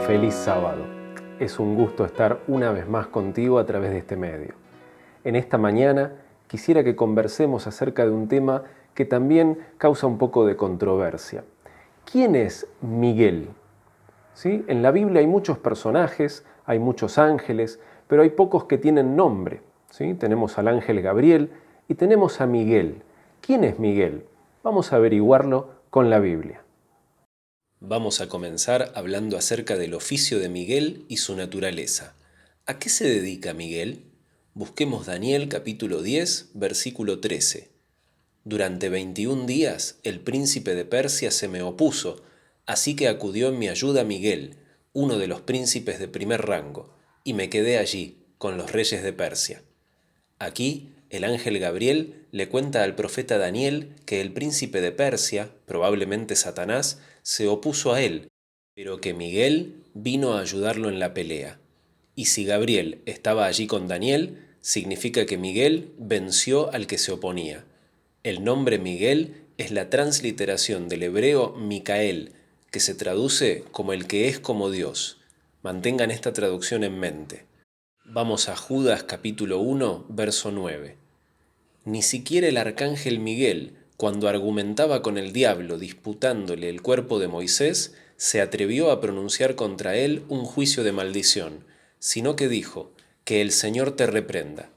Feliz sábado. Es un gusto estar una vez más contigo a través de este medio. En esta mañana quisiera que conversemos acerca de un tema que también causa un poco de controversia. ¿Quién es Miguel? ¿Sí? En la Biblia hay muchos personajes, hay muchos ángeles, pero hay pocos que tienen nombre. ¿Sí? Tenemos al ángel Gabriel y tenemos a Miguel. ¿Quién es Miguel? Vamos a averiguarlo con la Biblia. Vamos a comenzar hablando acerca del oficio de Miguel y su naturaleza. ¿A qué se dedica Miguel? Busquemos Daniel capítulo 10, versículo 13. Durante 21 días el príncipe de Persia se me opuso, así que acudió en mi ayuda Miguel, uno de los príncipes de primer rango, y me quedé allí, con los reyes de Persia. Aquí, el ángel Gabriel le cuenta al profeta Daniel que el príncipe de Persia, probablemente Satanás, se opuso a él, pero que Miguel vino a ayudarlo en la pelea. Y si Gabriel estaba allí con Daniel, significa que Miguel venció al que se oponía. El nombre Miguel es la transliteración del hebreo Micael, que se traduce como el que es como Dios. Mantengan esta traducción en mente. Vamos a Judas capítulo 1, verso 9. Ni siquiera el arcángel Miguel, cuando argumentaba con el diablo disputándole el cuerpo de Moisés, se atrevió a pronunciar contra él un juicio de maldición, sino que dijo, que el Señor te reprenda.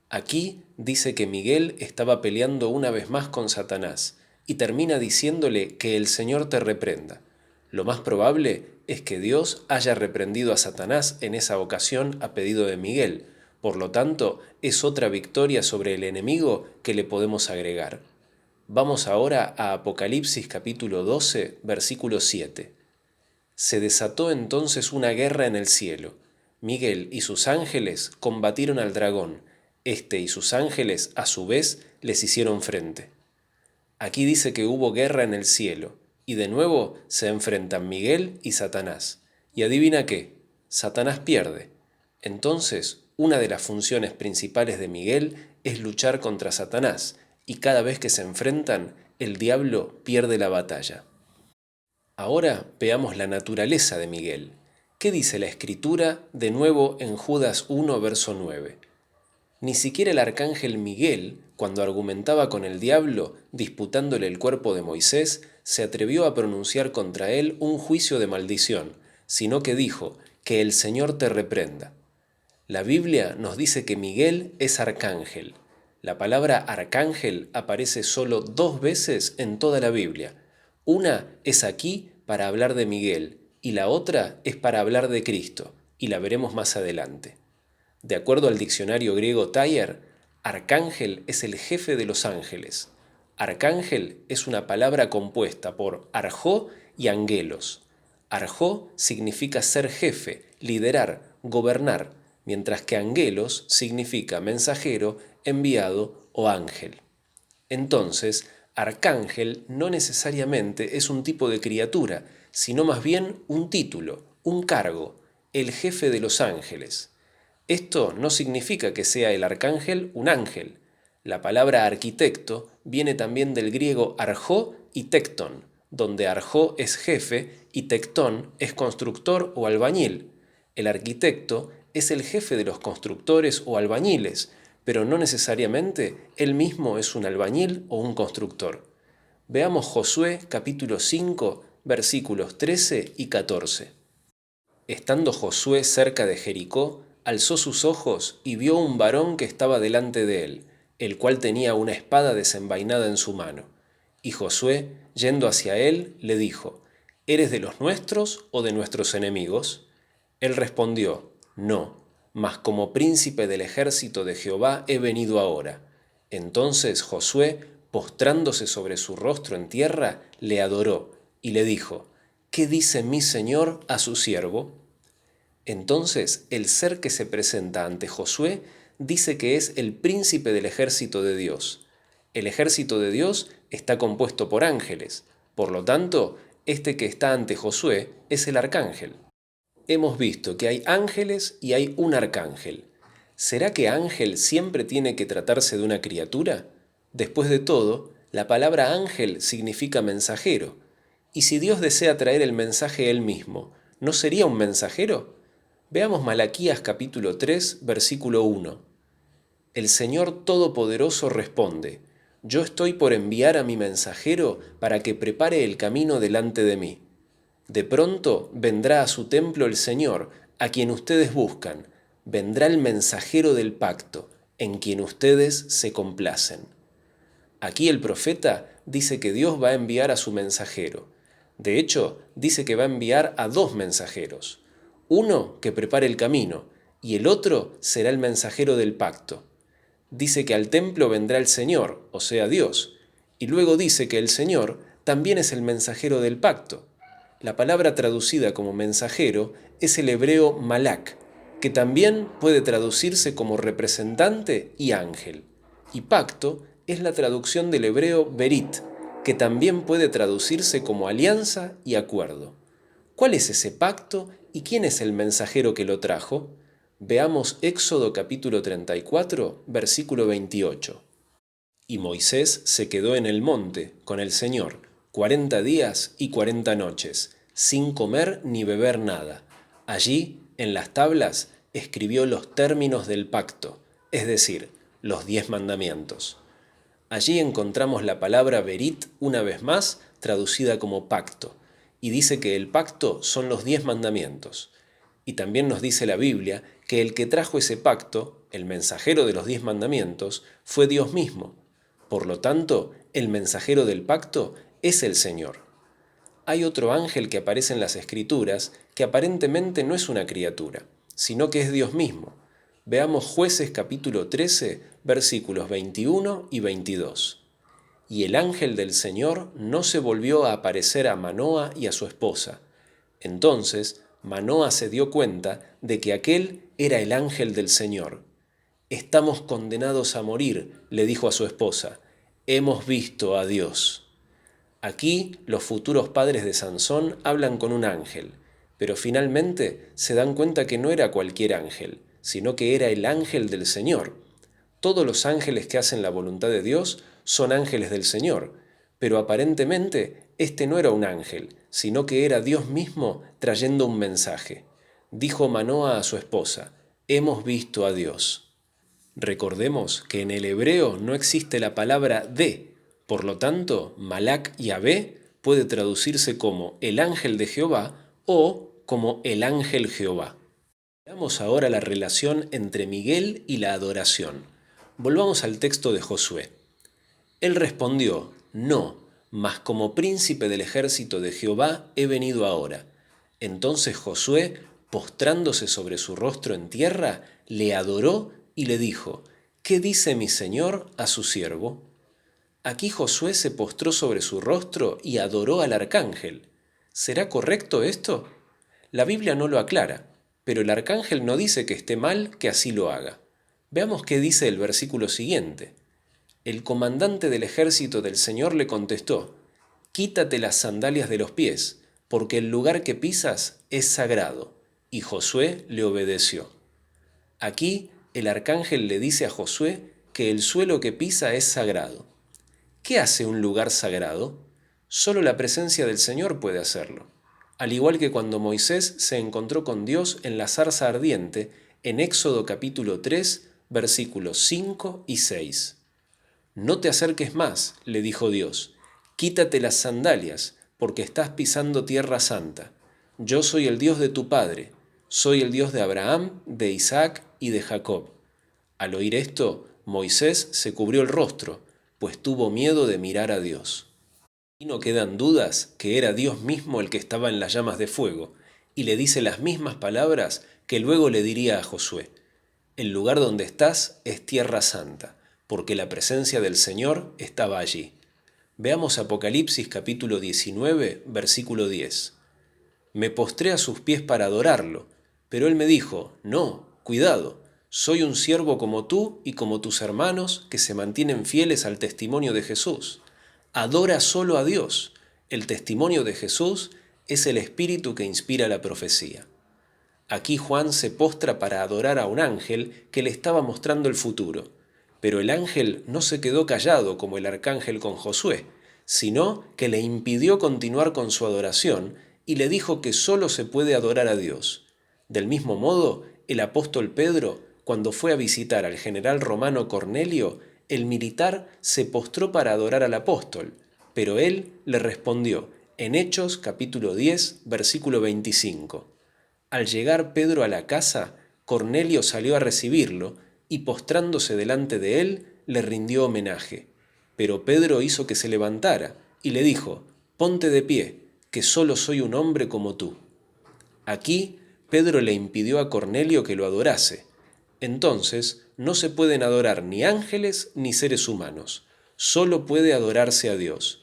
Aquí dice que Miguel estaba peleando una vez más con Satanás, y termina diciéndole que el Señor te reprenda. Lo más probable es que Dios haya reprendido a Satanás en esa ocasión a pedido de Miguel, por lo tanto es otra victoria sobre el enemigo que le podemos agregar. Vamos ahora a Apocalipsis capítulo 12, versículo 7. Se desató entonces una guerra en el cielo. Miguel y sus ángeles combatieron al dragón. Este y sus ángeles, a su vez, les hicieron frente. Aquí dice que hubo guerra en el cielo, y de nuevo se enfrentan Miguel y Satanás. Y adivina qué, Satanás pierde. Entonces, una de las funciones principales de Miguel es luchar contra Satanás, y cada vez que se enfrentan, el diablo pierde la batalla. Ahora veamos la naturaleza de Miguel. ¿Qué dice la Escritura de nuevo en Judas 1, verso 9? Ni siquiera el arcángel Miguel, cuando argumentaba con el diablo, disputándole el cuerpo de Moisés, se atrevió a pronunciar contra él un juicio de maldición, sino que dijo, que el Señor te reprenda. La Biblia nos dice que Miguel es arcángel. La palabra arcángel aparece solo 2 veces en toda la Biblia. Una es aquí para hablar de Miguel y la otra es para hablar de Cristo, y la veremos más adelante. De acuerdo al diccionario griego Thayer, arcángel es el jefe de los ángeles. Arcángel es una palabra compuesta por arjó y angelos. Arjó significa ser jefe, liderar, gobernar, mientras que angelos significa mensajero, enviado o ángel. Entonces, arcángel no necesariamente es un tipo de criatura, sino más bien un título, un cargo, el jefe de los ángeles. Esto no significa que sea el arcángel un ángel. La palabra arquitecto viene también del griego arjó y tectón, donde arjó es jefe y tectón es constructor o albañil. El arquitecto es el jefe de los constructores o albañiles, pero no necesariamente él mismo es un albañil o un constructor. Veamos Josué capítulo 5, versículos 13 y 14. Estando Josué cerca de Jericó, alzó sus ojos y vio un varón que estaba delante de él, el cual tenía una espada desenvainada en su mano. Y Josué, yendo hacia él, le dijo, ¿eres de los nuestros o de nuestros enemigos? Él respondió, no, mas como príncipe del ejército de Jehová he venido ahora. Entonces Josué, postrándose sobre su rostro en tierra, le adoró y le dijo, ¿qué dice mi señor a su siervo? Entonces el ser que se presenta ante Josué dice que es el príncipe del ejército de Dios. El ejército de Dios está compuesto por ángeles, por lo tanto, este que está ante Josué es el arcángel. Hemos visto que hay ángeles y hay un arcángel. ¿Será que ángel siempre tiene que tratarse de una criatura? Después de todo, la palabra ángel significa mensajero. Y si Dios desea traer el mensaje él mismo, ¿No sería un mensajero? Veamos Malaquías capítulo 3, versículo 1. El Señor Todopoderoso responde: Yo estoy por enviar a mi mensajero para que prepare el camino delante de mí. De pronto vendrá a su templo el Señor, a quien ustedes buscan. Vendrá el mensajero del pacto, en quien ustedes se complacen. Aquí el profeta dice que Dios va a enviar a su mensajero. De hecho, dice que va a enviar a dos mensajeros. Uno que prepare el camino y el otro será el mensajero del pacto. Dice que al templo vendrá el Señor, o sea Dios, y luego dice que el Señor también es el mensajero del pacto. La palabra traducida como mensajero es el hebreo malak, que también puede traducirse como representante y ángel. Y pacto es la traducción del hebreo berit, que también puede traducirse como alianza y acuerdo. ¿Cuál es ese pacto y quién es el mensajero que lo trajo? Veamos Éxodo capítulo 34, versículo 28. Y Moisés se quedó en el monte con el Señor 40 días y 40 noches, sin comer ni beber nada. Allí, en las tablas, escribió los términos del pacto, es decir, los 10 mandamientos. Allí encontramos la palabra berit una vez más, traducida como pacto, y dice que el pacto son los 10 mandamientos. Y también nos dice la Biblia que el que trajo ese pacto, el mensajero de los 10 mandamientos, fue Dios mismo. Por lo tanto, el mensajero del pacto es el Señor. Hay otro ángel que aparece en las Escrituras que aparentemente no es una criatura, sino que es Dios mismo. Veamos Jueces capítulo 13, versículos 21 y 22. Y el ángel del Señor no se volvió a aparecer a Manoa y a su esposa. Entonces Manoa se dio cuenta de que aquel era el ángel del Señor. Estamos condenados a morir, le dijo a su esposa. Hemos visto a Dios. Aquí los futuros padres de Sansón hablan con un ángel, pero finalmente se dan cuenta que no era cualquier ángel, sino que era el ángel del Señor. Todos los ángeles que hacen la voluntad de Dios son ángeles del Señor, pero aparentemente este no era un ángel, sino que era Dios mismo trayendo un mensaje. Dijo Manoa a su esposa: Hemos visto a Dios. Recordemos que en el hebreo no existe la palabra de, por lo tanto, Malak Yahvé puede traducirse como el ángel de Jehová o como el ángel Jehová. Veamos ahora la relación entre Miguel y la adoración. Volvamos al texto de Josué. Él respondió: No, mas como príncipe del ejército de Jehová he venido ahora. Entonces Josué, postrándose sobre su rostro en tierra, le adoró y le dijo: ¿Qué dice mi señor a su siervo? Aquí Josué se postró sobre su rostro y adoró al arcángel. ¿Será correcto esto? La Biblia no lo aclara, pero el arcángel no dice que esté mal que así lo haga. Veamos qué dice el versículo siguiente. El comandante del ejército del Señor le contestó: Quítate las sandalias de los pies, porque el lugar que pisas es sagrado. Y Josué le obedeció. Aquí el arcángel le dice a Josué que el suelo que pisa es sagrado. ¿Qué hace un lugar sagrado? Solo la presencia del Señor puede hacerlo. Al igual que cuando Moisés se encontró con Dios en la zarza ardiente, en Éxodo capítulo 3, versículos 5 y 6. No te acerques más, le dijo Dios. Quítate las sandalias, porque estás pisando tierra santa. Yo soy el Dios de tu padre, soy el Dios de Abraham, de Isaac y de Jacob. Al oír esto, Moisés se cubrió el rostro, pues tuvo miedo de mirar a Dios. Y no quedan dudas que era Dios mismo el que estaba en las llamas de fuego, y le dice las mismas palabras que luego le diría a Josué. El lugar donde estás es tierra santa, porque la presencia del Señor estaba allí. Veamos Apocalipsis capítulo 19, versículo 10. Me postré a sus pies para adorarlo, pero él me dijo: No, cuidado, soy un siervo como tú y como tus hermanos que se mantienen fieles al testimonio de Jesús. Adora solo a Dios. El testimonio de Jesús es el espíritu que inspira la profecía. Aquí Juan se postra para adorar a un ángel que le estaba mostrando el futuro. Pero el ángel no se quedó callado como el arcángel con Josué, sino que le impidió continuar con su adoración y le dijo que solo se puede adorar a Dios. Del mismo modo, el apóstol Pedro, cuando fue a visitar al general romano Cornelio, el militar se postró para adorar al apóstol, pero él le respondió en Hechos capítulo 10, versículo 25. Al llegar Pedro a la casa, Cornelio salió a recibirlo y postrándose delante de él, le rindió homenaje. Pero Pedro hizo que se levantara y le dijo: «Ponte de pie, que solo soy un hombre como tú». Aquí Pedro le impidió a Cornelio que lo adorase. Entonces no se pueden adorar ni ángeles ni seres humanos, solo puede adorarse a Dios.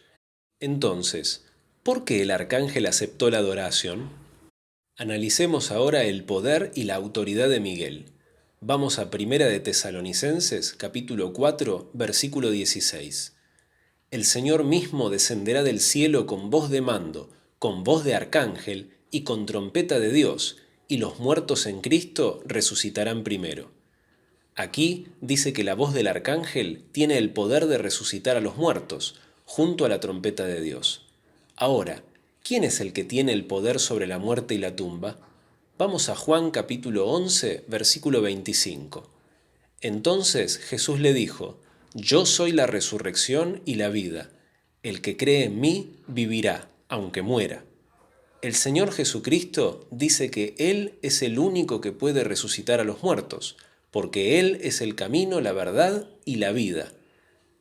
Entonces, ¿por qué el arcángel aceptó la adoración? Analicemos ahora el poder y la autoridad de Miguel. Vamos a Primera de Tesalonicenses, capítulo 4, versículo 16. El Señor mismo descenderá del cielo con voz de mando, con voz de arcángel y con trompeta de Dios, y los muertos en Cristo resucitarán primero. Aquí dice que la voz del arcángel tiene el poder de resucitar a los muertos, junto a la trompeta de Dios. Ahora, ¿quién es el que tiene el poder sobre la muerte y la tumba? Vamos a Juan capítulo 11, versículo 25. Entonces Jesús le dijo: «Yo soy la resurrección y la vida. El que cree en mí vivirá, aunque muera». El Señor Jesucristo dice que Él es el único que puede resucitar a los muertos, porque Él es el camino, la verdad y la vida.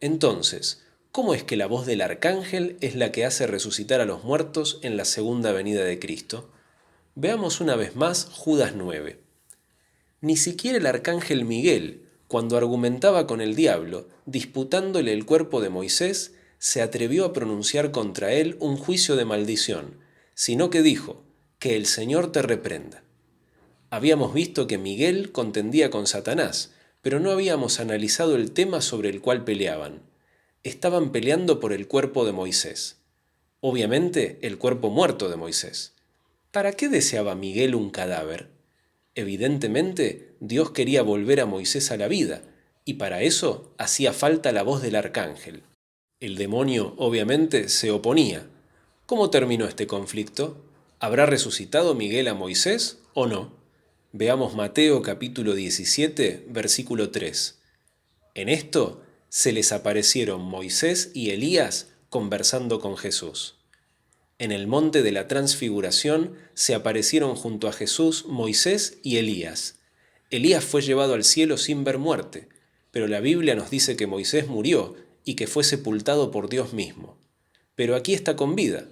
Entonces, ¿cómo es que la voz del arcángel es la que hace resucitar a los muertos en la segunda venida de Cristo? Veamos una vez más Judas 9. Ni siquiera el arcángel Miguel, cuando argumentaba con el diablo, disputándole el cuerpo de Moisés, se atrevió a pronunciar contra él un juicio de maldición, sino que dijo: «Que el Señor te reprenda». Habíamos visto que Miguel contendía con Satanás, pero no habíamos analizado el tema sobre el cual peleaban. Estaban peleando por el cuerpo de Moisés. Obviamente, el cuerpo muerto de Moisés. ¿Para qué deseaba Miguel un cadáver? Evidentemente, Dios quería volver a Moisés a la vida, y para eso hacía falta la voz del arcángel. El demonio, obviamente, se oponía. ¿Cómo terminó este conflicto? ¿Habrá resucitado Miguel a Moisés o no? Veamos Mateo capítulo 17, versículo 3. En esto se les aparecieron Moisés y Elías conversando con Jesús. En el monte de la Transfiguración se aparecieron junto a Jesús Moisés y Elías. Elías fue llevado al cielo sin ver muerte, pero la Biblia nos dice que Moisés murió y que fue sepultado por Dios mismo. Pero aquí está con vida.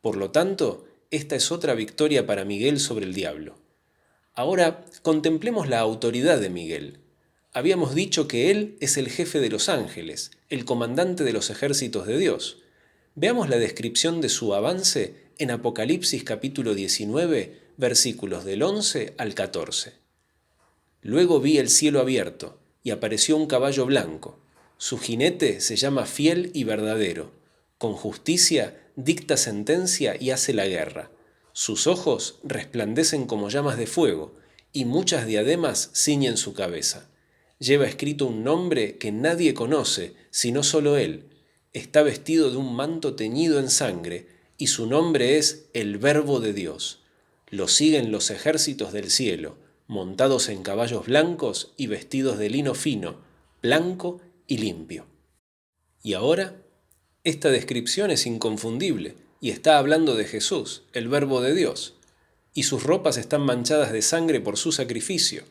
Por lo tanto, esta es otra victoria para Miguel sobre el diablo. Ahora contemplemos la autoridad de Miguel. Habíamos dicho que él es el jefe de los ángeles, el comandante de los ejércitos de Dios. Veamos la descripción de su avance en Apocalipsis capítulo 19, versículos del 11 al 14. Luego vi el cielo abierto, y apareció un caballo blanco. Su jinete se llama Fiel y Verdadero. Con justicia dicta sentencia y hace la guerra. Sus ojos resplandecen como llamas de fuego, y muchas diademas ciñen su cabeza. Lleva escrito un nombre que nadie conoce, sino solo él. Está vestido de un manto teñido en sangre, y su nombre es el Verbo de Dios. Lo siguen los ejércitos del cielo, montados en caballos blancos y vestidos de lino fino, blanco y limpio. Y ahora, esta descripción es inconfundible, y está hablando de Jesús, el Verbo de Dios, y sus ropas están manchadas de sangre por su sacrificio.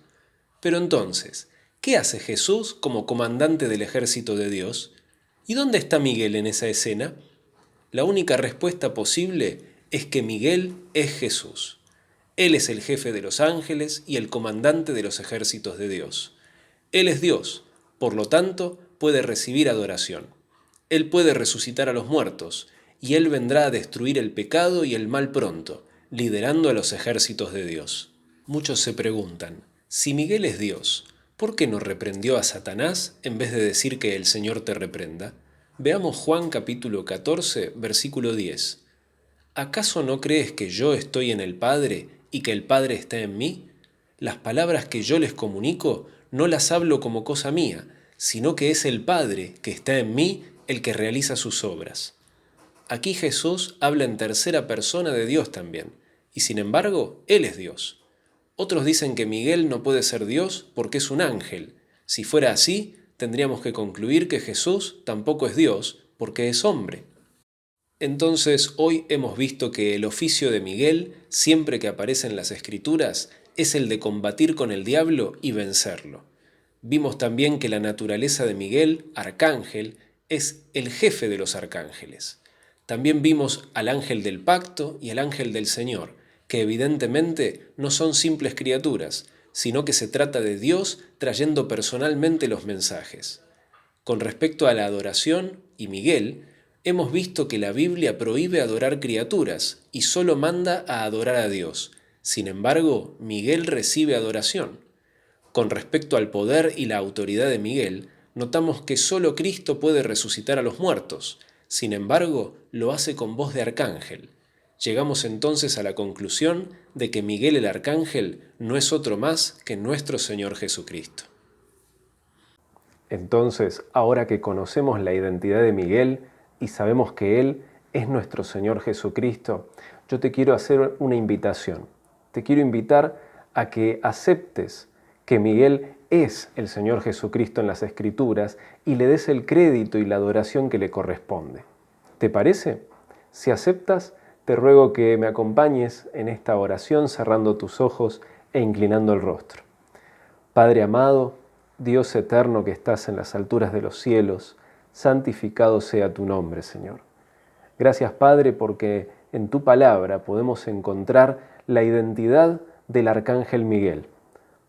Pero entonces, ¿qué hace Jesús como comandante del ejército de Dios? ¿Y dónde está Miguel en esa escena? La única respuesta posible es que Miguel es Jesús. Él es el jefe de los ángeles y el comandante de los ejércitos de Dios. Él es Dios, por lo tanto, puede recibir adoración. Él puede resucitar a los muertos, y Él vendrá a destruir el pecado y el mal pronto, liderando a los ejércitos de Dios. Muchos se preguntan, si Miguel es Dios, ¿por qué no reprendió a Satanás en vez de decir que el Señor te reprenda? Veamos Juan capítulo 14, versículo 10. ¿Acaso no crees que yo estoy en el Padre y que el Padre está en mí? Las palabras que yo les comunico no las hablo como cosa mía, sino que es el Padre que está en mí el que realiza sus obras. Aquí Jesús habla en tercera persona de Dios también, y sin embargo, Él es Dios. Otros dicen que Miguel no puede ser Dios porque es un ángel. Si fuera así, tendríamos que concluir que Jesús tampoco es Dios porque es hombre. Entonces, hoy hemos visto que el oficio de Miguel, siempre que aparece en las Escrituras, es el de combatir con el diablo y vencerlo. Vimos también que la naturaleza de Miguel, arcángel, es el jefe de los arcángeles. También vimos al ángel del pacto y al ángel del Señor, que evidentemente no son simples criaturas, sino que se trata de Dios trayendo personalmente los mensajes. Con respecto a la adoración y Miguel, hemos visto que la Biblia prohíbe adorar criaturas y solo manda a adorar a Dios. Sin embargo, Miguel recibe adoración. Con respecto al poder y la autoridad de Miguel, notamos que solo Cristo puede resucitar a los muertos. Sin embargo, lo hace con voz de arcángel. Llegamos entonces a la conclusión de que Miguel el arcángel no es otro más que nuestro Señor Jesucristo. Entonces, ahora que conocemos la identidad de Miguel y sabemos que Él es nuestro Señor Jesucristo, yo te quiero hacer una invitación. Te quiero invitar a que aceptes que Miguel es el Señor Jesucristo en las Escrituras y le des el crédito y la adoración que le corresponde. ¿Te parece? Si aceptas, te ruego que me acompañes en esta oración cerrando tus ojos e inclinando el rostro. Padre amado, Dios eterno que estás en las alturas de los cielos, santificado sea tu nombre, Señor. Gracias, Padre, porque en tu palabra podemos encontrar la identidad del arcángel Miguel.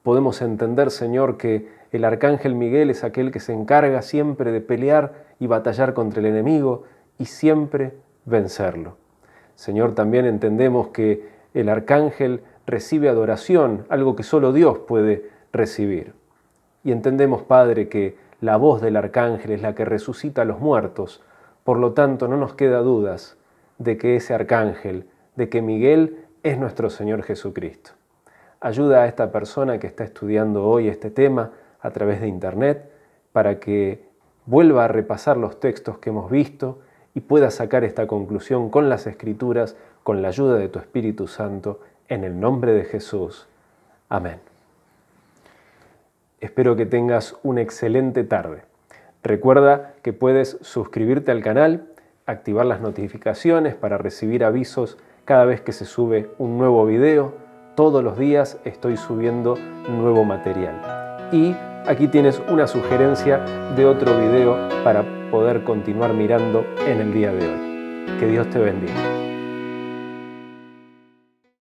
Podemos entender, Señor, que el arcángel Miguel es aquel que se encarga siempre de pelear y batallar contra el enemigo y siempre vencerlo. Señor, también entendemos que el arcángel recibe adoración, algo que solo Dios puede recibir. Y entendemos, Padre, que la voz del arcángel es la que resucita a los muertos. Por lo tanto, no nos queda dudas de que ese arcángel, de que Miguel es nuestro Señor Jesucristo. Ayuda a esta persona que está estudiando hoy este tema a través de internet para que vuelva a repasar los textos que hemos visto y pueda sacar esta conclusión con las Escrituras, con la ayuda de tu Espíritu Santo, en el nombre de Jesús. Amén. Espero que tengas una excelente tarde. Recuerda que puedes suscribirte al canal, activar las notificaciones para recibir avisos cada vez que se sube un nuevo video. Todos los días estoy subiendo nuevo material. Y aquí tienes una sugerencia de otro video para poder continuar mirando en el día de hoy. Que Dios te bendiga.